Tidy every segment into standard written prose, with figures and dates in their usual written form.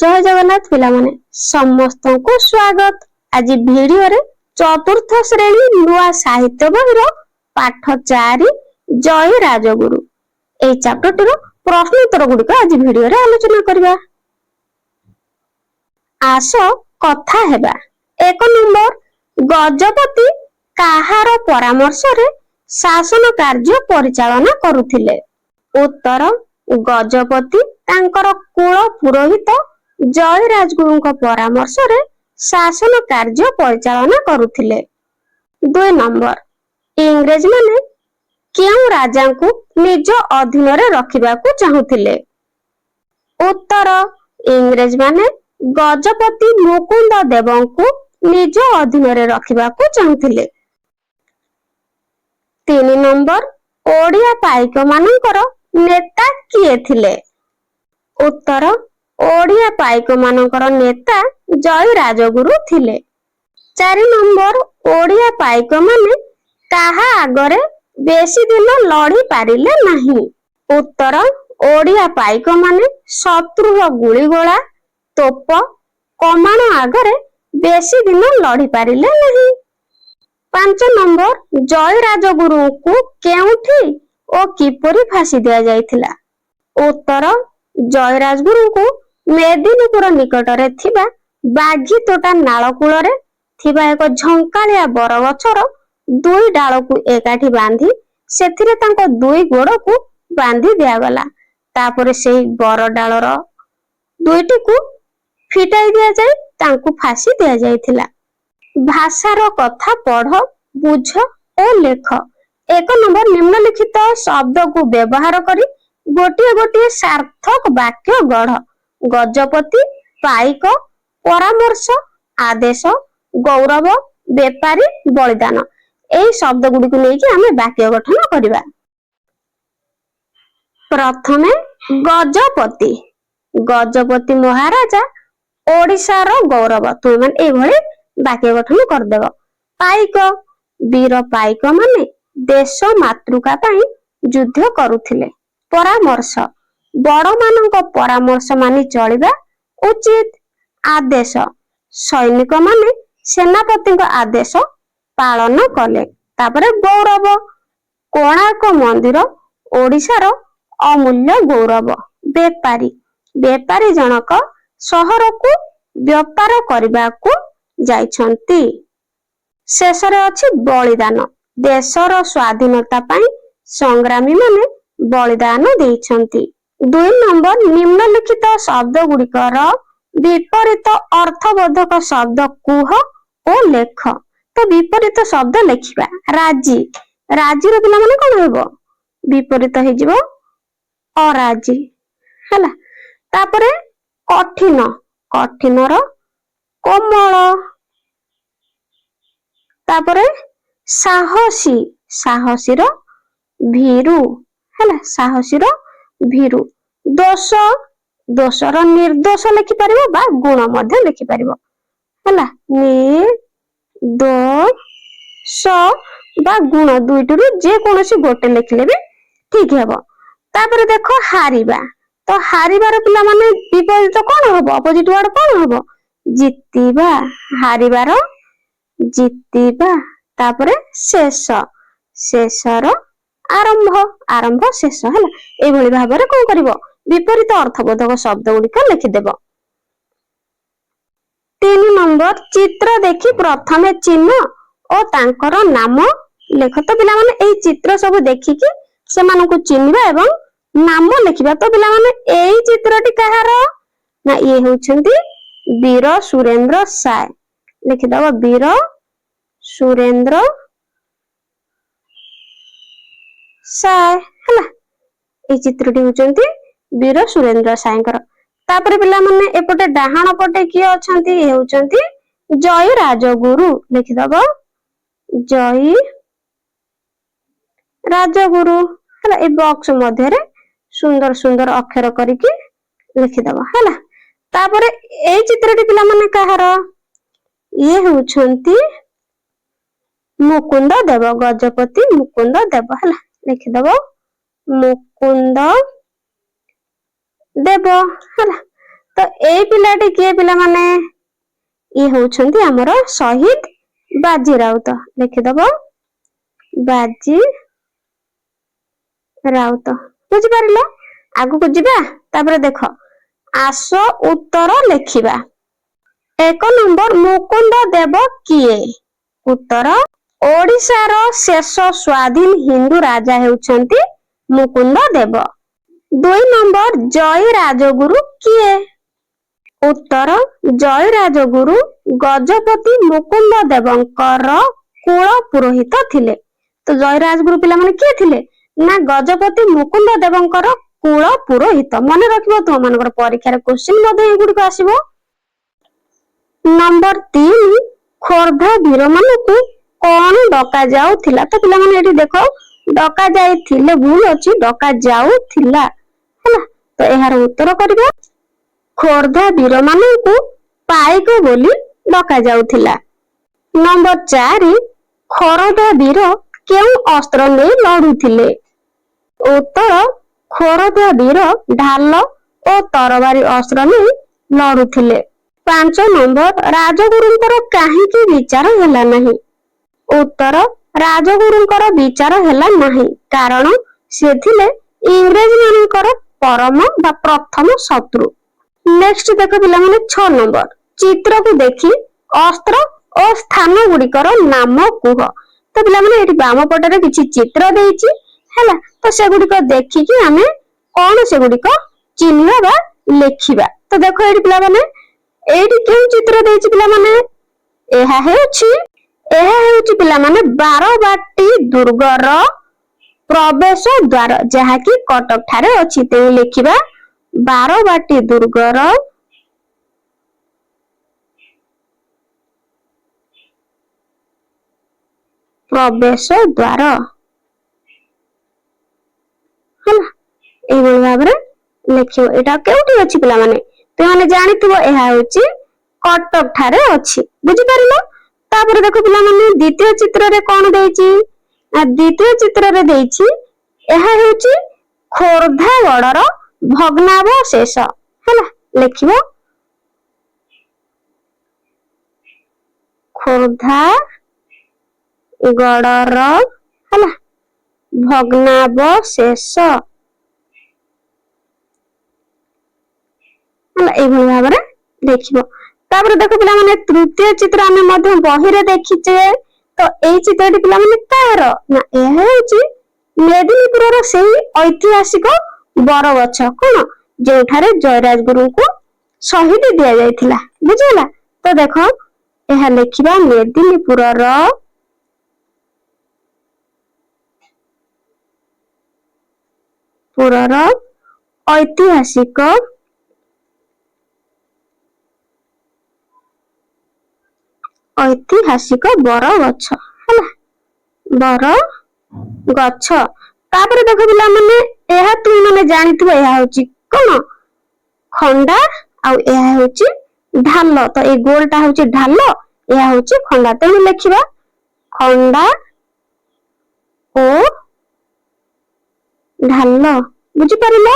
जय जगन्नाथ पिला माने समस्त को स्वागत। आज वीडियो रे चतुर्थ श्रेणी नुआ साहित्य बहिर पाठ 4 जय राजगुरु ए चैप्टर टिरो प्रश्न उत्तर गुडिक आज वीडियो रे आलोचना करबा। आस कथा हेबा। 1 नंबर गजपति काहार परामर्श रे शासन कार्य परिचालना करुथिले। उत्तर गजपति तांकर कुल पुरोहित जय राजगुरु परामर्श रे शासन कार्य परिचालना करुथिले। 2 नंबर इंग्रेज माने क्यों राजा को निज अधीन रे रखिबा को चाहुथिले। उत्तर इंग्रेज माने गजपति मुकुंद देव को निज अधीन रे रखिबा को चाहुथिले। 3 नंबर ओडिया पाइक मानकर नेता किए थिले। उत्तर ओडिया पाइक मानकर नेता जय राजगुरु थिले। 4 नंबर ओडिया पाइक माने काहा आगरे बेसी दिन लड़ी पारिले नहीं। उत्तर ओडिया पाइक माने शत्रुर गुलीगोला तोप कमान आगरे बेसी दिन लड़ी पारिले नहीं। 5 नंबर जय राजगुरु को केउठी ओ किपरि फांसी दिया जायथिला। उत्तर जय राजगुरु को मेदिनीपुर निकट रे थिबा बाघी तोटा नालकूल रे थिबा एक झंकालिया बरगछर 2 डाल को एकाठी बांधी सेथिरे तांको 2 गोड़ को बांधी दिया गला। तापरे सेही बर डालर 2टी को फिटाई दिया जाय तांको फांसी दिया जायथिला। भाषार कथा पढ़ बुझ और लेख। 1 नंबर निम्नलिखित शब्द को व्यवहार करी गोटे गोटे सार्थक वाक्य गढ़। गजपति पाइक परामर्श आदेश गौरव बेपारी बलिदान एई शब्द गुडी को लेके हमें वाक्य गठन करिबा। प्रथमे गजपति गजपति महाराजा ओडिशार गौरव। तुम माने एई भली वाक्य गठन कर देबो। पाइक वीर पाइक माने देश मातृका पई युद्ध करुथिले। परामर्श बड़ मानक परामर्श मानि चलिबा उचित। आदेश सैनिक माने सेनापति आदेश पालन कले। तापरे गौरव कोणार्क मंदिर ओडिशार अमूल्य गौरव। बेपारी बेपारी जनक सहर को व्यापार करबा को जाइछंती। शेषरे अछि बलिदान देशर स्वाधीनता पई संग्रामी माने बलिदान देइछंती। 2 नंबर निम्नलिखित शब्द गुडिकर विपरीत अर्थबोधक शब्द कुह और लेख। तो विपरीत शब्द लेखिबा। राजी राजी रो पिला माने कोन हेबो विपरीत हे जिवो अराजी हला। तापरे कठिन कठिन रो कोमल। तापरे साहसी साहसी रो भीरु हला साहसी रो भीरु। दोष दोषर निर्दोष लिखि परिबो बा गुण मध्ये लिखि परिबो हला। नि दो स बा गुण दुइटरु जे कोनोसी गोटे लिखले भी ठीक हेबो। तापर देखो हारिबा। तो हारिबार पिला माने विपरीत कोन होबो अपोजिट वर्ड कोन होबो जितिबा। हारिबार जितिबा। तापर शेष शेषर आरंभ आरंभ शेष हला। एई भली भाबरे कोन करिवो विपरीत अर्थबोधक शब्द गुडी का लिखि देबो। 3 नंबर चित्र देखि प्रथमे चिन्ह और तांकर नाम लेख। तो पिला माने एई चित्र सब देखि कि से मानु को चिन्हबा एवं नाम लिखिबा। तो पिला माने एई चित्रटी कहार ना ये होछंती वीर सुरेंद्र साय लिखि दबो। वीर सुरेंद्र साय हला। ए चित्रटी होचंती वीर सुरेंद्र सायकर। तापर पिला माने एपटे डाहाण पटे किए अछंती ए होचंती जय राजगुरु लिखि दबो। जय राजगुरु हला। ए बॉक्स मध्य रे सुंदर सुंदर अक्षर करिकि लिखि दबो हला। तापर ए चित्रटी पिला माने कहार ये होचंती मुकुंद देव। गजपति मुकुंद देव हला लिखि दबो मुकुंद देव हला। तो एई पिलाटी किए पिला माने ये होउछंती हमर शहीद बाजी राउत लिखि दबो बाजी राउत बुझि पारिलो आगु को जिबा तापर देखो आस उत्तर लेखिबा 1 नंबर मुकुंद देव किए उत्तर ओडिशार शेष स्वाधीन हिंदू राजा हेउछंती मुकुंद देव 2 नंबर जय राजगुरु किए उत्तर जय राजगुरु गजपति मुकुंद देवंकर कुल पुरोहित थिले तो जय राजगुरु पिला माने किए थिले ना गजपति मुकुंद देवंकर कुल पुरोहित मन रखिबो तो मानकर परीक्षा रे क्वेश्चन मध्ये एगुडी को आसीबो नंबर 3 खोर्धा वीर मानकु कोन डका जाउथिला तो पिला माने एठी देखो डका जाइथिले भूल अछि डका जाउथिला हला तो एहार उत्तर करबा खोर्धा वीर मानकु पाइक बोली डका जाउथिला नंबर 4 खोर्धा वीर केउ अस्त्र नै लडुथिले उत्तर खोर्धा वीर ढाल और तरवारी अस्त्र नै लडुथिले 5 नंबर राजगुरुंकर काहीकि विचार होला नाही उत्तर राजगुरुंकर विचार होला नाही कारण से थिले इंग्रज मानकर परम बा प्रथम शत्रु नेक्स्ट देखो पिला माने 6 नंबर चित्र को देखि अस्त्र और स्थान गुड़िकर नाम कुह तो पिला माने एठी बाम पटरे किछि चित्र देइछि हैला तो से गुड़िक देखि कि हमें कोन से गुड़िक चिन्हबा बा लेखिबा तो देखो एठी पिला माने एठी केउ चित्र देइछि पिला माने एहा हेउछि पिला माने 12 बाटी दुर्गर प्रवेश द्वार जहा कि कटक ठारे अछि ते लेखिबा 12 बाटी दुर्गर प्रवेश द्वार हला ए बोल भाबरे लेखियो एटा केउटी अछि पिला माने ते माने जानिथिबो एहा होछि कटक ठारे अछि बुझि पारिलो तापर देखो पिला माने द्वितीय चित्र रे कोन देइछि आ द्वितीय चित्र रे देइछि एहा होछि खोर्धा गडर भग्नावशेष हला लेखिबो खोर्धा गडर हला भग्नावशेष हला ए भली भाबरे देखिबो तापर देखो पिला माने तृतीय चित्र आमे मध्य बही रे देखिचे तो एई चित्रटी पिला माने तार ना ए हेउची मेदिनीपुर रो सेही ऐतिहासिक बरगछ कोन जेठारे जयराज गुरु को शहीद दिया जायथिला बुझला तो देखो एहा लेखिबा मेदिनीपुर रो पुरर ऐतिहासिक बर गछ हला बर गछ तापर देखो पिला माने एहा तू माने जानिथिबो एहा होची कोन खंडा आ एहा होची ढाल तो ए गोलटा होची ढाल एहा होची खंडा तो लेखिबा खंडा ओ ढाल बुझि पारिलो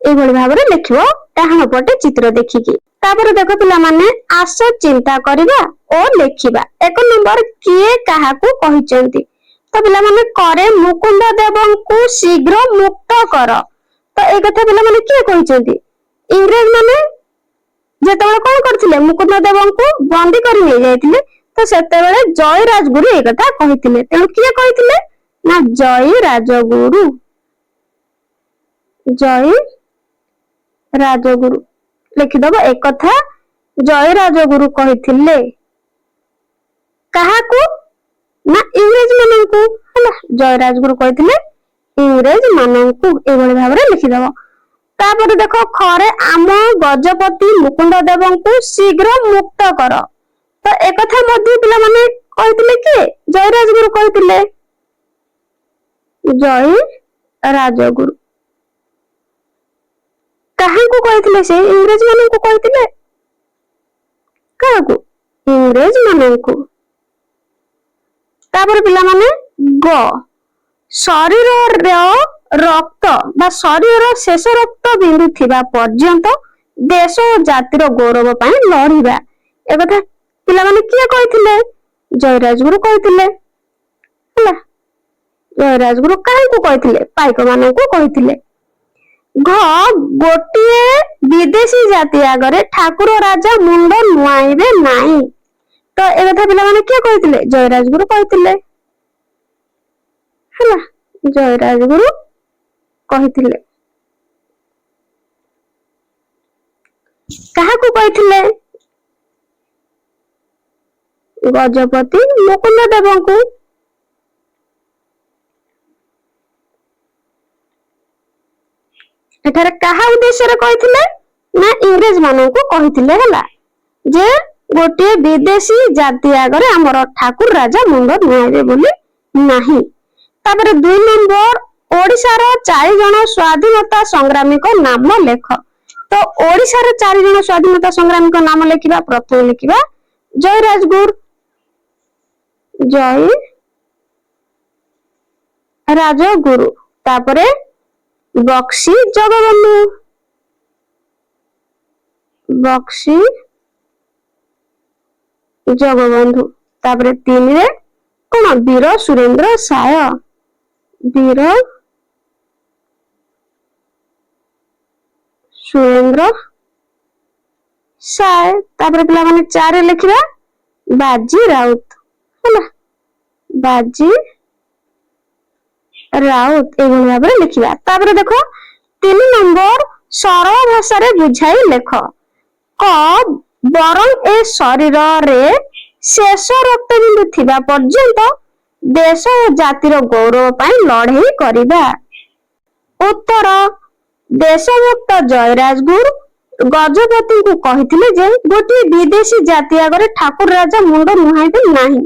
ए भली भाबरे लेखिबो डाहाण पटे चित्र देखिकी तापर देखो पिला माने आस चिंता करिबा ओ लेखिबा 1 नंबर किए काहाकू कहिचंती तो पिला माने करे मुकुंद देवंकु शीघ्र मुक्त कर तो ए कथा पिला माने किए कहिचंती इंग्रज माने जेतेबेले कोन करथिले मुकुंद देवंकु बंदी करि नै जायथिले तो सेतेबेले जय राजगुरु ए कथा कहिथिले तेनु किए कहिथिले ना जय राजगुरु लिखि दबो एक कथा जय राजगुरु कहिथिले काहाकू ना इंग्रज माननकू हला जय राजगुरु कहिथिले इंग्रज माननकू ए भली भाबरे लिखि दबो तापर देखो खरे आम गजपति मुकुंद देवंकु शीघ्र मुक्त कर तो एक कथा मध्ये पिला माने कहिथिले के जय राजगुरु कहिथिले जय राजगुरु काहाकू कहिथिले से इंग्रज माननकू कहिथिले काहाकू इंग्रज माननकू तापर पिला माने ग शरीर रक्त बा शरीर शेष रक्त बिंदु थिबा पर्यंत ଦେଶ ଓ ଜାତିର ଗୌରବ ପାଇଁ ଲଢିବା। ଏକଥା ପିଲାମାନେ କିଏ କହିଥିଲେ? ଜୟୀରାଜଗୁରୁ କହିଥିଲେ ହେଲା। ଜୟୀରାଜଗୁରୁ କାହାକୁ କହିଥିଲେ? ପାଇକ ମାନଙ୍କୁ କହିଥିଲେ। ଗୋଟିଏ ବିଦେଶୀ ଜାତି ଆଗରେ ଠାକୁର ରାଜା ମୁଣ୍ଡ ନୁଆଇବେ ନାହିଁ। ତ ଏକଥା ପିଲାମାନେ କିଏ କହିଥିଲେ? ଜୟୀରାଜଗୁରୁ କହିଥିଲେ ହେଲା। ଜୟୀରାଜଗୁରୁ କହିଥିଲେ। କାହାକୁ କହିଥିଲେ? ଗଜପତି ମୁକୁନ୍ଦ ଦେବଙ୍କୁ। ଏଠାରେ କାହା ଉଦ୍ଦେଶ୍ୟରେ କହିଥିଲେ? ନା ଇଂରେଜ ମାନଙ୍କୁ କହିଥିଲେ ହେଲା, ଯେ ଗୋଟିଏ ବିଦେଶୀ ଜାତି ଆଗରେ ଆମର ଠାକୁର ରାଜା ମୁଣ୍ଡ ନୁଆଇବେ ବୋଲି ନାହିଁ। ତାପରେ 2 ନମ୍ବର, ଓଡିଶାର 4 ଜଣ ସ୍ୱାଧୀନତା ସଂଗ୍ରାମୀଙ୍କ ନାମ ଲେଖ। ତ ଓଡିଶାର 4 ଜଣ ସ୍ୱାଧୀନତା ସଂଗ୍ରାମୀଙ୍କ ନାମ ଲେଖିବା। ପ୍ରଥମେ ଲେଖିବା ଜୟୀରାଜଗୁରୁ, ଜୟୀରାଜଗୁରୁ। ତାପରେ ବକ୍ସି ଜଗବନ୍ଧୁ, ବକ୍ସି ଜଗବନ୍ଧୁ। ତାପରେ 3 ରେ କଣ? ବୀର ସୁରେନ୍ଦ୍ର ସାୟ, ବୀର ସୁରେନ୍ଦ୍ର ସାୟ। ତାପରେ ପିଲାମାନେ 4 ରେ ଲେଖିବା ବାଜି ରାଉତ ହେଲା, ବାଜି ରାଉତ ଏଇଭଳି ଭାବରେ ଲେଖିବା। ତାପରେ ଦେଖ 3 ନମ୍ବର, ସରଳ ଭାଷାରେ ବୁଝାଇ ଲେଖ। କ ବରଂ ଏ ଶରୀରରେ ଶେଷ ରକ୍ତବିନ୍ଦୁ ଥିବା ପର୍ଯ୍ୟନ୍ତ ଦେଶ ଓ ଜାତିର ଗୌରବ ପାଇଁ ଲଢେଇ କରିବା। ଉତ୍ତର, ଦେଶଭକ୍ତ ଜୟୀରାଜଗୁରୁ ଗଜପତିଙ୍କୁ କହିଥିଲେ ଯେ ଗୋଟିଏ ବିଦେଶୀ ଜାତି ଆଗରେ ଠାକୁର ରାଜା ମୁଣ୍ଡ ନୁଆଇବେ ନାହିଁ,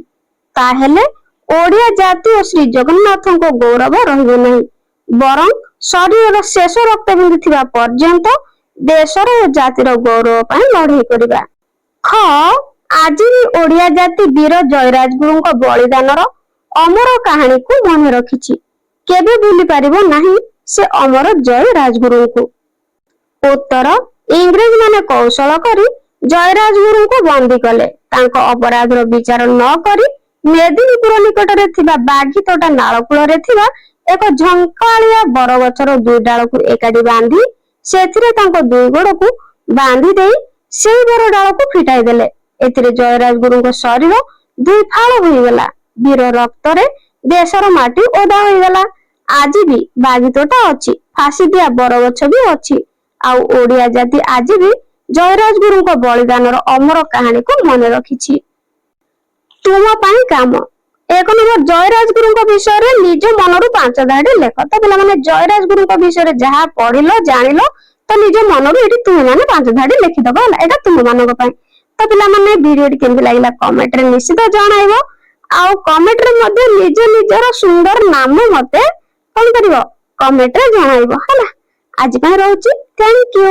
ତାହେଲେ ଓଡିଆ ଜାତି ଓ ଶ୍ରୀ ଜଗନ୍ନାଥଙ୍କ ଗୌରବ ରହିବ ନାହିଁ, ବରଂ ଶରୀରର ଶେଷ ରକ୍ତବିନ୍ଦୁ ଥିବା ପର୍ଯ୍ୟନ୍ତ ଦେଶର ଓ ଜାତିର ଗୌରବ ପାଇଁ ଲଢେଇ କରିବା। ଖ ଆଜି ବି ଓଡିଆ ଜାତି ବୀର ଜୟୀରାଜଗୁରୁଙ୍କ ବଳିଦାନର ଅମର କାହାଣୀକୁ ମନେ ରଖିଛି, କେବେ ଭୁଲି ପାରିବ ନାହିଁ ସେ ଅମର ଜୟୀରାଜଗୁରୁଙ୍କୁ। ଉତ୍ତର, ଇଂରେଜ ମାନେ କୌଶଳ କରି ଜୟୀରାଜଗୁରୁଙ୍କୁ ବନ୍ଦୀ କଲେ। ତାଙ୍କ ଅପରାଧର ବିଚାର ନ କରି ମେଦିନୀପୁର ନିକଟରେ ଥିବା ବାଘିତୋଟା ନାଳ କୂଳରେ ଥିବା ଏକ ଝଙ୍କାଳିଆ ବରଗଛର 2 ଡାଳକୁ ଏକାଠି ବାନ୍ଧି ସେଥିରେ ତାଙ୍କ 2 ଗୋଡକୁ ବାନ୍ଧି ଦେଇ ସେଇ ବର ଡାଳକୁ ଫିଟାଇ ଦେଲେ। ଏଥିରେ ଜୟୀରାଜଗୁରୁଙ୍କ ଶରୀର 2 ଫାଳ ହୋଇଗଲା। ବୀର ରକ୍ତରେ ଦେଶର ମାଟି ଓଦା ହୋଇଗଲା। ଆଜି ବି ବାଘିତୋଟା ଅଛି, ଫାଶିଦିଆ ବରଗଛ ବି ଅଛି, ଆଉ ଓଡିଆ ଜାତି ଆଜି ବି ଜୟୀରାଜଗୁରୁଙ୍କ ବଳିଦାନର ଅମର କାହାଣୀକୁ ମନେ ରଖିଛି। ତୁମ ପାଇଁ କାମ। 1 ନମ୍ବର, ଜୟୀରାଜଗୁରୁଙ୍କ ବିଷୟରେ ନିଜ ମନରୁ 5 ଧାଡି ଲେଖ। ତ ପିଲାମାନେ ଜୟୀରାଜଗୁରୁଙ୍କ ବିଷୟରେ ଯାହା ପଢିଲ ଜାଣିଲ, ତ ନିଜ ମନରୁ ଏଠି ତୁମେ ମାନେ 5 ଧାଡି ଲେଖିଦବ ହେଲା। ଏଟା ତୁମ ମାନଙ୍କ ପାଇଁ। ତ ପିଲାମାନେ ଭିଡିଓଟି କେମିତି ଲାଗିଲା କମେଣ୍ଟରେ ନିଶ୍ଚିତ ଜଣାଇବ, ଆଉ କମେଣ୍ଟରେ ମଧ୍ୟ ନିଜ ନିଜର ସୁନ୍ଦର ନାମ ମତେ କଣ କରିବ? କମେଣ୍ଟରେ ଜଣାଇବ ହେଲା। ଆଜି ପାଇଁ ରହୁଛି, ଥ୍ୟାଙ୍କ ୟୁ।